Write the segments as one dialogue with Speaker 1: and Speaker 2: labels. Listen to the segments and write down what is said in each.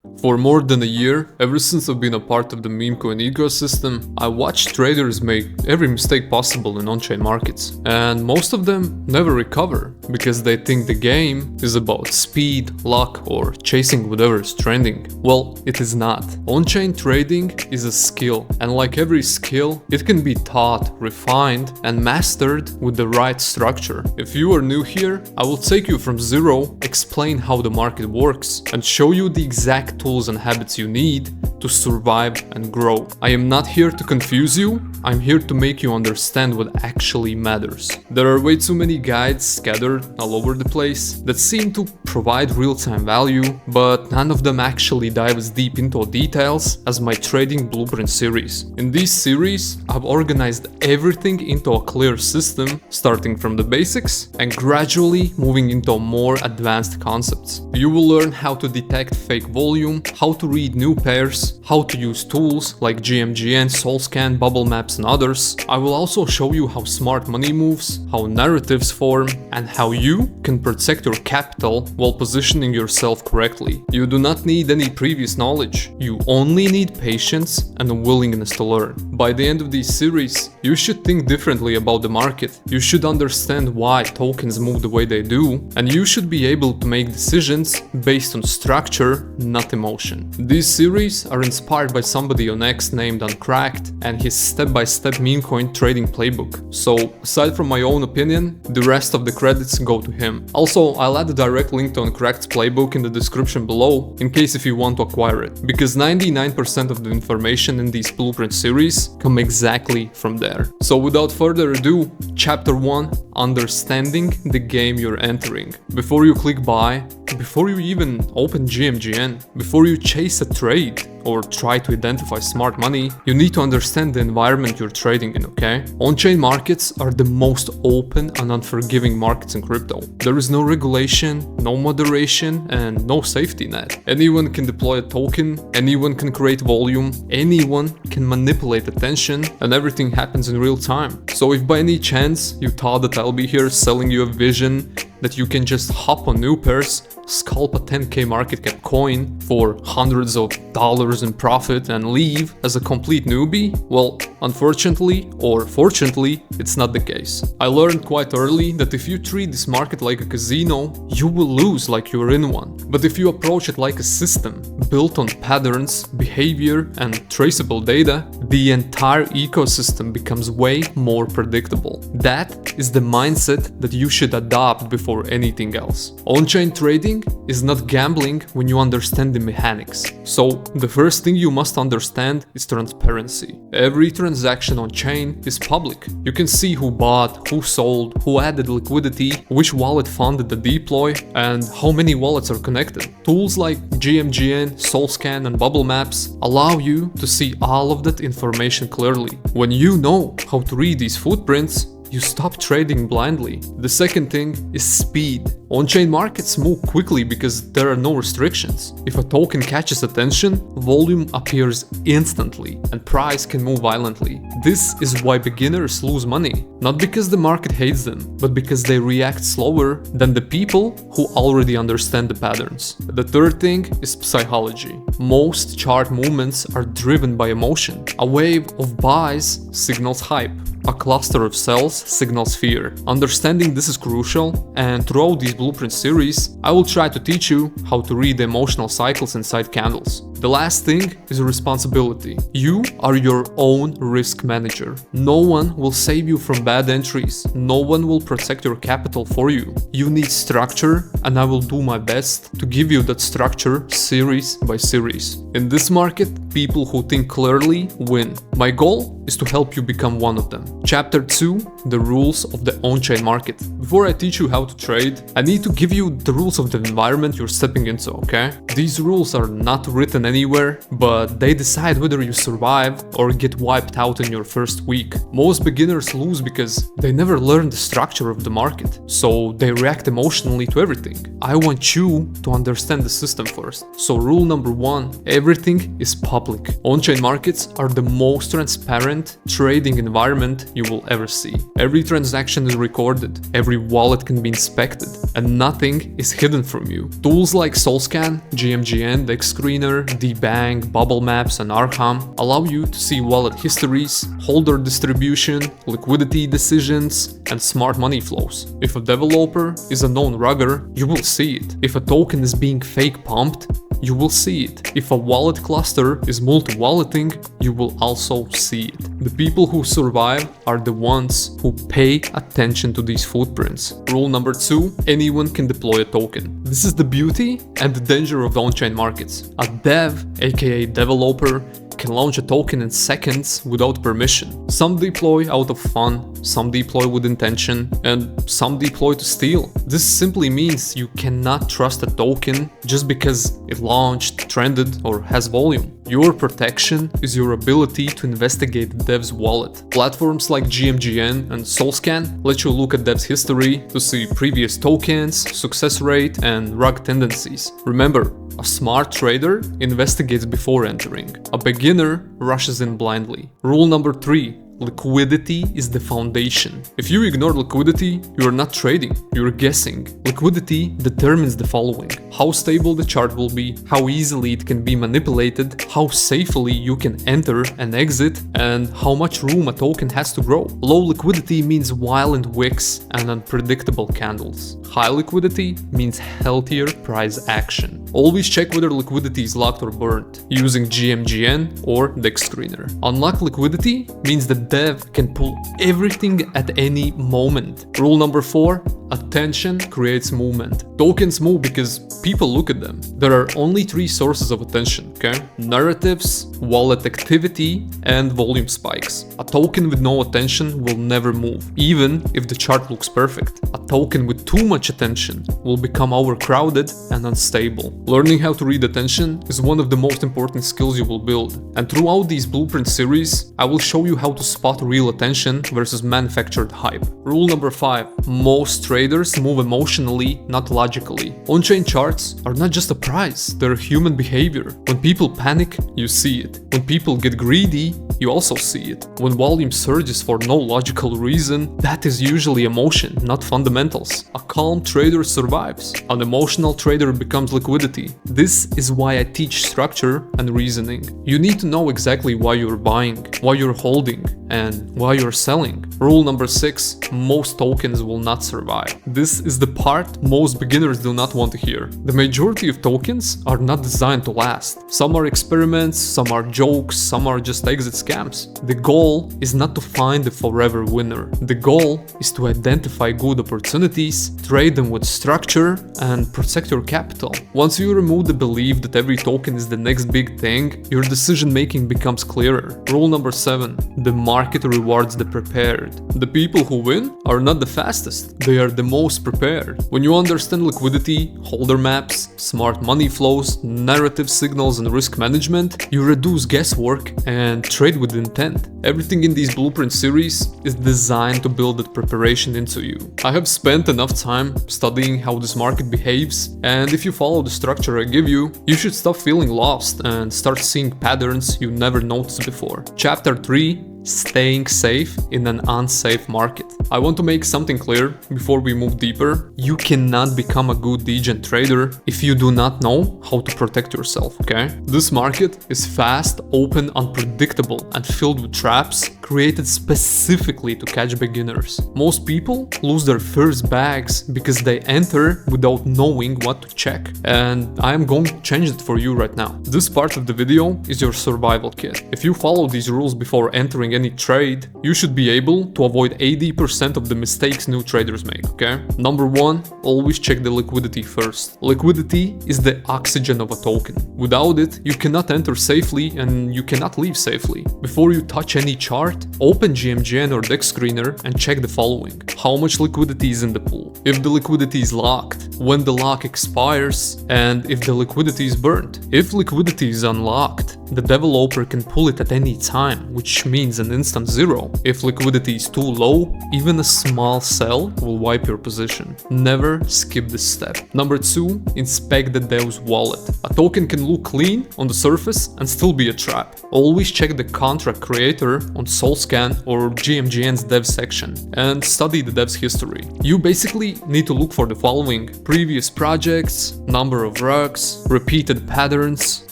Speaker 1: For more than a year, ever since I've been a part of the Memecoin ecosystem, I watched traders make every mistake possible in on-chain markets, and most of them never recover because they think the game is about speed, luck, or chasing whatever is trending. Well, it is not. On-chain trading is a skill, and like every skill, it can be taught, refined, and mastered with the right structure. If you are new here, I will take you from zero, explain how the market works, and show you the exact tools and habits you need to survive and grow. I am not here to confuse you, I'm here to make you understand what actually matters. There are way too many guides scattered all over the place that seem to provide real-time value, but none of them actually dive as deep into details as my Trading Blueprint series. In this series, I've organized everything into a clear system, starting from the basics and gradually moving into more advanced concepts. You will learn how to detect fake volume, how to read new pairs, how to use tools like GMGN, SoulScan, Bubble Maps and others. I will also show you how smart money moves, how narratives form, and how you can protect your capital while positioning yourself correctly. You do not need any previous knowledge, you only need patience and a willingness to learn. By the end of this series, you should think differently about the market, you should understand why tokens move the way they do, and you should be able to make decisions based on structure, not emotion. These series are inspired by somebody on X named Uncracked and his step-by-step Memecoin trading playbook. So, aside from my own opinion, the rest of the credits go to him. Also, I'll add a direct link to Uncracked's playbook in the description below in case if you want to acquire it, because 99% of the information in this blueprint series come exactly from there. So without further ado, Chapter 1, Understanding the game you're entering. Before you click buy, before you even open GMGN, before you chase a trade or try to identify smart money, you need to understand the environment you're trading in, okay? On-chain markets are the most open and unforgiving markets in crypto. There is no regulation, no moderation, and no safety net. Anyone can deploy a token, anyone can create volume, anyone can manipulate attention, and everything happens in real time. So if by any chance you thought that I'll be here selling you a vision that you can just hop on new pairs, scalp a 10k market cap coin for hundreds of dollars in profit and leave as a complete newbie, well, unfortunately or fortunately, it's not the case. I learned quite early that if you treat this market like a casino, you will lose like you're in one. But if you approach it like a system, built on patterns, behavior, and traceable data, the entire ecosystem becomes way more predictable. That is the mindset that you should adopt before anything else. On-chain trading is not gambling when you understand the mechanics. So the first thing you must understand is transparency. Every transaction on chain is public. You can see who bought, who sold, who added liquidity, which wallet funded the deploy, and how many wallets are connected. Tools like GMGN, SoulScan, and Bubble Maps allow you to see all of that information clearly. When you know how to read these footprints, you stop trading blindly. The second thing is speed. On-chain markets move quickly because there are no restrictions. If a token catches attention, volume appears instantly and price can move violently. This is why beginners lose money. Not because the market hates them, but because they react slower than the people who already understand the patterns. The third thing is psychology. Most chart movements are driven by emotion. A wave of buys signals hype. A cluster of sells signals fear. Understanding this is crucial, and throughout this blueprint series, I will try to teach you how to read the emotional cycles inside candles. The last thing is responsibility. You are your own risk manager. No one will save you from bad entries. No one will protect your capital for you. You need structure, and I will do my best to give you that structure series by series. In this market, people who think clearly win. My goal is to help you become one of them. Chapter 2, the rules of the on-chain market. Before I teach you how to trade, I need to give you the rules of the environment you're stepping into, okay? These rules are not written anywhere, but they decide whether you survive or get wiped out in your first week. Most beginners lose because they never learn the structure of the market, so they react emotionally to everything. I want you to understand the system first. So rule number 1, everything is public. On-chain markets are the most transparent trading environment you will ever see. Every transaction is recorded, every wallet can be inspected, and nothing is hidden from you. Tools like SolScan, GMGN, DexScreener, DBank, Bubble Maps, and Arkham allow you to see wallet histories, holder distribution, liquidity decisions, and smart money flows. If a developer is a known rugger, you will see it. If a token is being fake pumped, you will see it. If a wallet cluster is multi-walleting, you will also see it. The people who survive are the ones who pay attention to these footprints. Rule number 2, anyone can deploy a token. This is the beauty and the danger of on-chain markets. A dev, aka developer, can launch a token in seconds without permission. Some deploy out of fun, some deploy with intention, and some deploy to steal. This simply means you cannot trust a token just because it launched, trended, or has volume. Your protection is your ability to investigate the dev's wallet. Platforms like GMGN and SolScan let you look at dev's history to see previous tokens, success rate, and rug tendencies. Remember, a smart trader investigates before entering. A beginner rushes in blindly. Rule number 3. Liquidity is the foundation. If you ignore liquidity, you are not trading, you're guessing. Liquidity determines the following: how stable the chart will be, how easily it can be manipulated, how safely you can enter and exit, and how much room a token has to grow. Low liquidity means violent wicks and unpredictable candles. High liquidity means healthier price action. Always check whether liquidity is locked or burnt using GMGN or DexScreener. Unlocked liquidity means the dev can pull everything at any moment. Rule number 4, attention creates movement. Tokens move because people look at them. There are only 3 sources of attention, okay? Narratives, wallet activity, and volume spikes. A token with no attention will never move, even if the chart looks perfect. A token with too much attention will become overcrowded and unstable. Learning how to read attention is one of the most important skills you will build. And throughout these blueprint series, I will show you how to spot real attention versus manufactured hype. Rule number 5, most traders move emotionally, not logically. On-chain charts are not just a price, they're human behavior. When people panic, you see it. When people get greedy, you also see it. When volume surges for no logical reason, that is usually emotion, not fundamentals. A calm trader survives. An emotional trader becomes liquidity. This is why I teach structure and reasoning. You need to know exactly why you're buying, why you're holding, and why you're selling. Rule number 6, most tokens will not survive. This is the part most beginners do not want to hear. The majority of tokens are not designed to last. Some are experiments, some are jokes, some are just exit scams. The goal is not to find the forever winner. The goal is to identify good opportunities, trade them with structure, and protect your capital. Once you remove the belief that every token is the next big thing, your decision making becomes clearer. Rule number 7, the market rewards the prepared. The people who win are not the fastest, they are the most prepared. When you understand liquidity, holder maps, smart money flows, narrative signals, and risk management, you reduce guesswork and trade with intent. Everything in these blueprint series is designed to build that preparation into you. I have spent enough time studying how this market behaves, and if you follow the structure I give you, you should stop feeling lost and start seeing patterns you never noticed before. Chapter 3, staying safe in an unsafe market. I want to make something clear before we move deeper. You cannot become a good degen trader if you do not know how to protect yourself, okay? This market is fast, open, unpredictable, and filled with traps created specifically to catch beginners. Most people lose their first bags because they enter without knowing what to check, and I am going to change it for you right now. This part of the video is your survival kit. If you follow these rules before entering any trade, you should be able to avoid 80% of the mistakes new traders make, okay? Number 1, always check the liquidity first. Liquidity is the oxygen of a token. Without it, you cannot enter safely and you cannot leave safely. Before you touch any chart, open GMGN or DEX screener and check the following. How much liquidity is in the pool? If the liquidity is locked, when the lock expires, and if the liquidity is burnt. If liquidity is unlocked, the developer can pull it at any time, which means an instant zero. If liquidity is too low, even a small sell will wipe your position. Never skip this step. Number 2, inspect the dev's wallet. A token can look clean on the surface and still be a trap. Always check the contract creator on SolScan or GMGN's dev section and study the dev's history. You basically need to look for the following: previous projects, number of rugs, repeated patterns,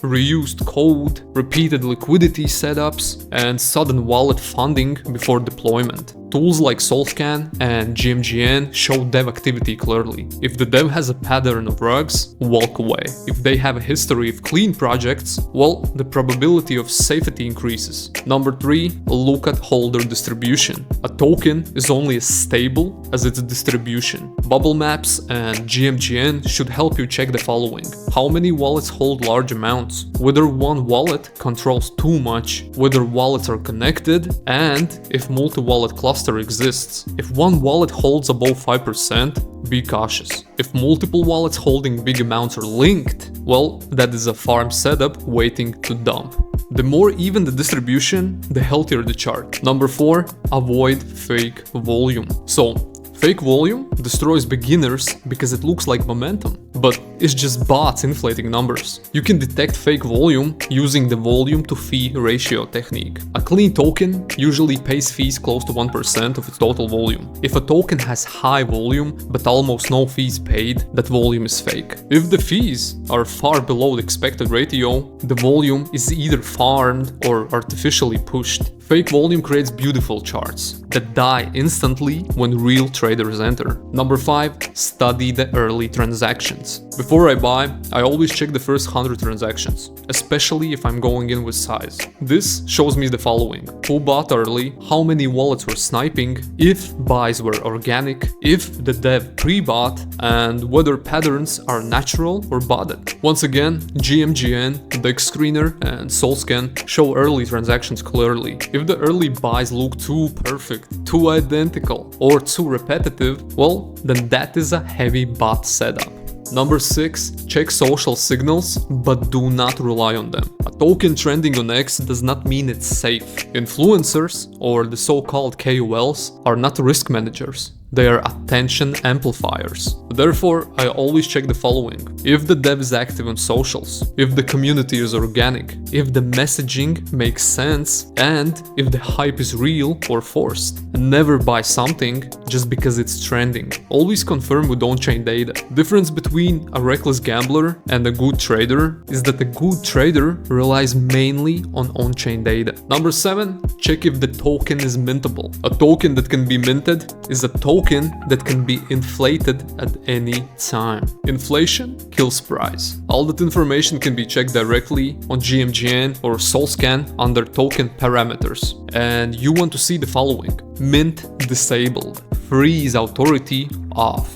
Speaker 1: reused code, repeated liquidity setups, and sudden wallet funding before deployment. Tools like SolScan and GMGN show dev activity clearly. If the dev has a pattern of rugs, walk away. If they have a history of clean projects, well, the probability of safety increases. Number 3, look at holder distribution. A token is only as stable as its distribution. Bubble maps and GMGN should help you check the following: how many wallets hold large amounts, whether one wallet controls too much, whether wallets are connected, and if multi-wallet cluster exists. If one wallet holds above 5%, be cautious. If multiple wallets holding big amounts are linked, well, that is a farm setup waiting to dump. The more even the distribution, the healthier the chart. Number 4, avoid fake volume. So, fake volume destroys beginners because it looks like momentum, but it's just bots inflating numbers. You can detect fake volume using the volume to fee ratio technique. A clean token usually pays fees close to 1% of its total volume. If a token has high volume but almost no fees paid, that volume is fake. If the fees are far below the expected ratio, the volume is either farmed or artificially pushed. Fake volume creates beautiful charts that die instantly when real traders enter. Number 5, study the early transactions. Before I buy, I always check the first 100 transactions, especially if I'm going in with size. This shows me the following: who bought early, how many wallets were sniping, if buys were organic, if the dev pre-bought, and whether patterns are natural or botted. Once again, GMGN, DEX screener, and SolScan show early transactions clearly. If the early buys look too perfect, too identical, or too repetitive, well, then that is a heavy bot setup. Number 6, check social signals, but do not rely on them. A token trending on X does not mean it's safe. Influencers, or the so-called KOLs, are not risk managers. They are attention amplifiers. Therefore, I always check the following: if the dev is active on socials, if the community is organic, if the messaging makes sense, and if the hype is real or forced. Never buy something just because it's trending. Always confirm with on-chain data. Difference between a reckless gambler and a good trader is that a good trader relies mainly on on-chain data. Number 7, check if the token is mintable. A token that can be minted is a token that can be inflated at any time. Inflation kills price. All that information can be checked directly on GMGN or SolScan under token parameters. And you want to see the following: mint disabled, freeze authority off,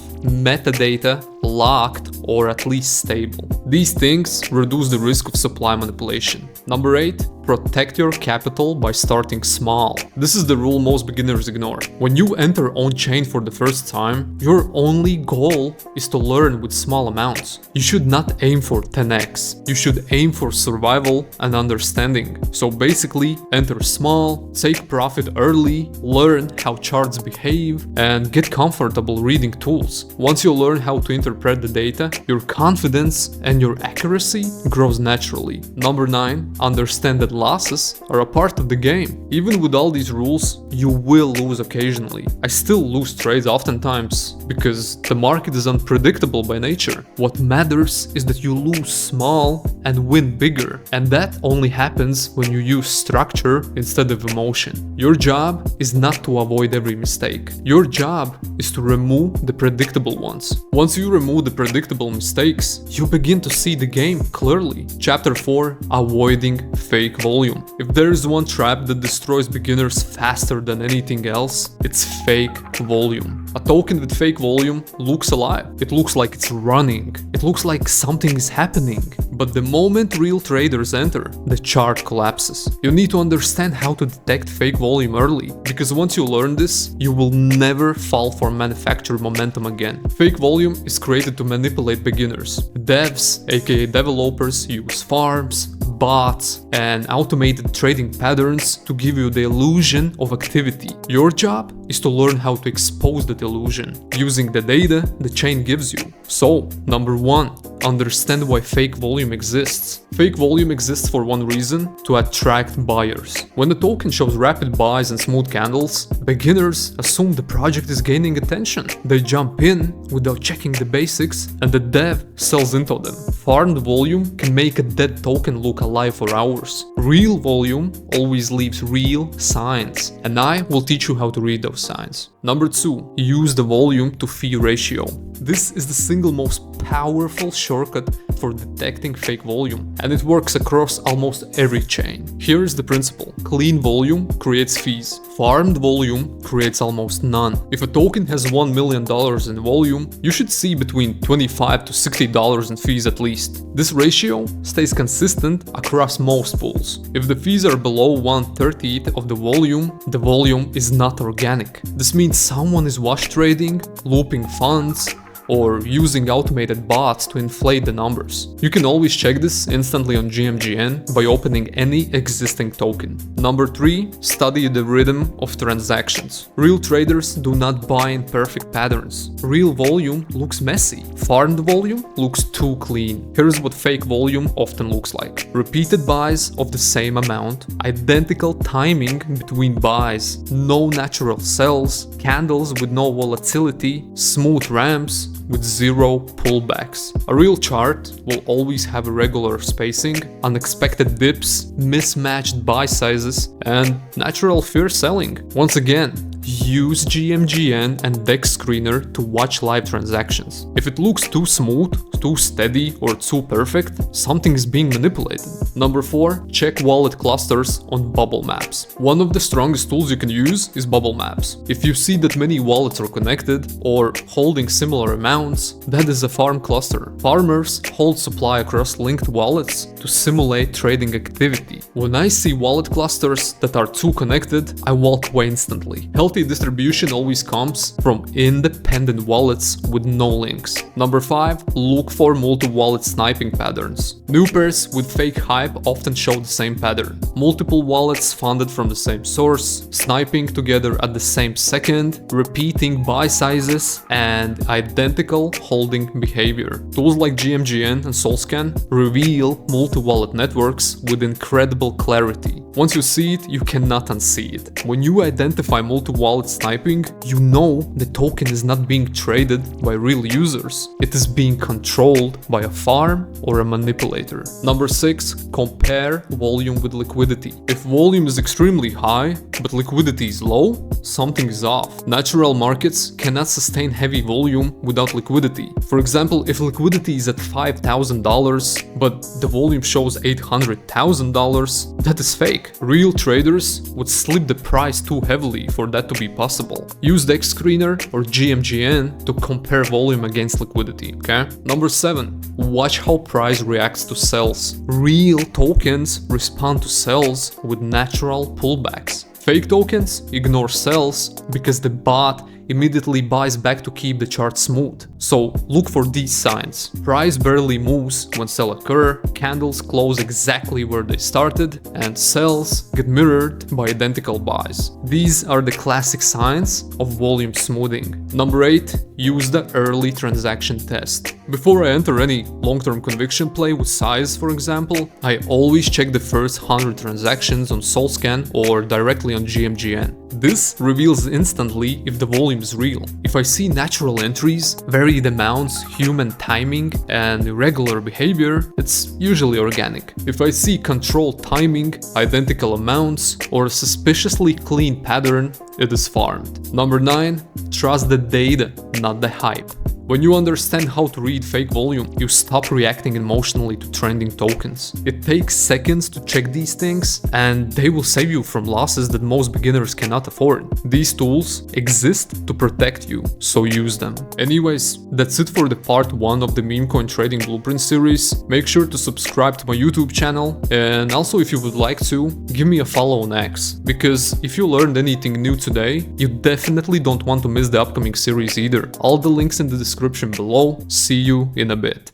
Speaker 1: metadata locked or at least stable. These things reduce the risk of supply manipulation. Number 8, protect your capital by starting small. This is the rule most beginners ignore. When you enter on-chain for the first time, your only goal is to learn with small amounts. You should not aim for 10x. You should aim for survival and understanding. So basically, enter small, take profit early, learn how charts behave, and get comfortable reading tools. Once you learn how to interpret the data, your confidence and your accuracy grows naturally. Number 9, understand that losses are a part of the game. Even with all these rules, you will lose occasionally. I still lose trades oftentimes because the market is unpredictable by nature. What matters is that you lose small and win bigger, and that only happens when you use structure instead of emotion. Your job is not to avoid every mistake. Your job is to remove the predictable ones. Once you remove the predictable mistakes, you begin to see the game clearly. Chapter 4: Avoiding fake volume. If there is one trap that destroys beginners faster than anything else, it's fake volume. A token with fake volume looks alive. It looks like it's running. It looks like something is happening. But the moment real traders enter, the chart collapses. You need to understand how to detect fake volume early, because once you learn this, you will never fall for manufacturer momentum again. Fake volume is created to manipulate beginners. Devs, aka developers, use farms, bots, and automated trading patterns to give you the illusion of activity. Your job is to learn how to expose that illusion using the data the chain gives you. So, number 1, understand why fake volume exists. Fake volume exists for one reason: to attract buyers. When the token shows rapid buys and smooth candles, beginners assume the project is gaining attention. They jump in without checking the basics, and the dev sells into them. Farmed volume can make a dead token look alive for hours. Real volume always leaves real signs, and I will teach you how to read those signs. Number 2, use the volume to fee ratio. This is the single most powerful shortcut for detecting fake volume, and it works across almost every chain. Here is the principle: clean volume creates fees, farmed volume creates almost none. If a token has $1 million in volume, you should see between $25 to $60 in fees at least. This ratio stays consistent across most pools. If the fees are below 1/30th of the volume is not organic. This means someone is wash trading, looping funds, or using automated bots to inflate the numbers. You can always check this instantly on GMGN by opening any existing token. Number 3, study the rhythm of transactions. Real traders do not buy in perfect patterns. Real volume looks messy. Farmed volume looks too clean. Here's what fake volume often looks like: repeated buys of the same amount, identical timing between buys, no natural sells, candles with no volatility, smooth ramps with zero pullbacks. A real chart will always have regular spacing, unexpected dips, mismatched buy sizes, and natural fear selling. Once again, use GMGN and DEX Screener to watch live transactions. If it looks too smooth, too steady, or too perfect, something is being manipulated. Number 4, check wallet clusters on bubble maps. One of the strongest tools you can use is bubble maps. If you see that many wallets are connected or holding similar amounts, that is a farm cluster. Farmers hold supply across linked wallets to simulate trading activity. When I see wallet clusters that are too connected, I walk away instantly. Healthy distribution always comes from independent wallets with no links. Number 5, look for multi-wallet sniping patterns. New pairs with fake hype often show the same pattern. Multiple wallets funded from the same source, sniping together at the same second, repeating buy sizes, and identical holding behavior. Tools like GMGN and SolScan reveal multi-wallet networks with incredible clarity. Once you see it, you cannot unsee it. When you identify multi-wallet sniping, you know the token is not being traded by real users. It is being controlled by a farm or a manipulator. Number 6, compare volume with liquidity. If volume is extremely high, but liquidity is low, something is off. Natural markets cannot sustain heavy volume without liquidity. For example, if liquidity is at $5,000, but the volume shows $800,000, that is fake. Real traders would slip the price too heavily for that to be possible. Use DEX Screener or GMGN to compare volume against liquidity, okay? Number 7, watch how price reacts to sells. Real tokens respond to sells with natural pullbacks. Fake tokens ignore sells because the bot immediately buys back to keep the chart smooth. So look for these signs. Price barely moves when sell occur, candles close exactly where they started, and sells get mirrored by identical buys. These are the classic signs of volume smoothing. Number 8, use the early transaction test. Before I enter any long-term conviction play with size, for example, I always check the first 100 transactions on SolScan or directly on GMGN. This reveals instantly if the volume is real. If I see natural entries, varied amounts, human timing, and irregular behavior, it's usually organic. If I see controlled timing, identical amounts, or a suspiciously clean pattern, it is farmed. Number 9, trust the data, not the hype. When you understand how to read fake volume, you stop reacting emotionally to trending tokens. It takes seconds to check these things, and they will save you from losses that most beginners cannot afford. These tools exist to protect you, so use them. Anyways, that's it for the part 1 of the Memecoin Trading Blueprint series. Make sure to subscribe to my YouTube channel, and also if you would like to, give me a follow on X, because if you learned anything new today, you definitely don't want to miss the upcoming series either. All the links in the description below. See you in a bit.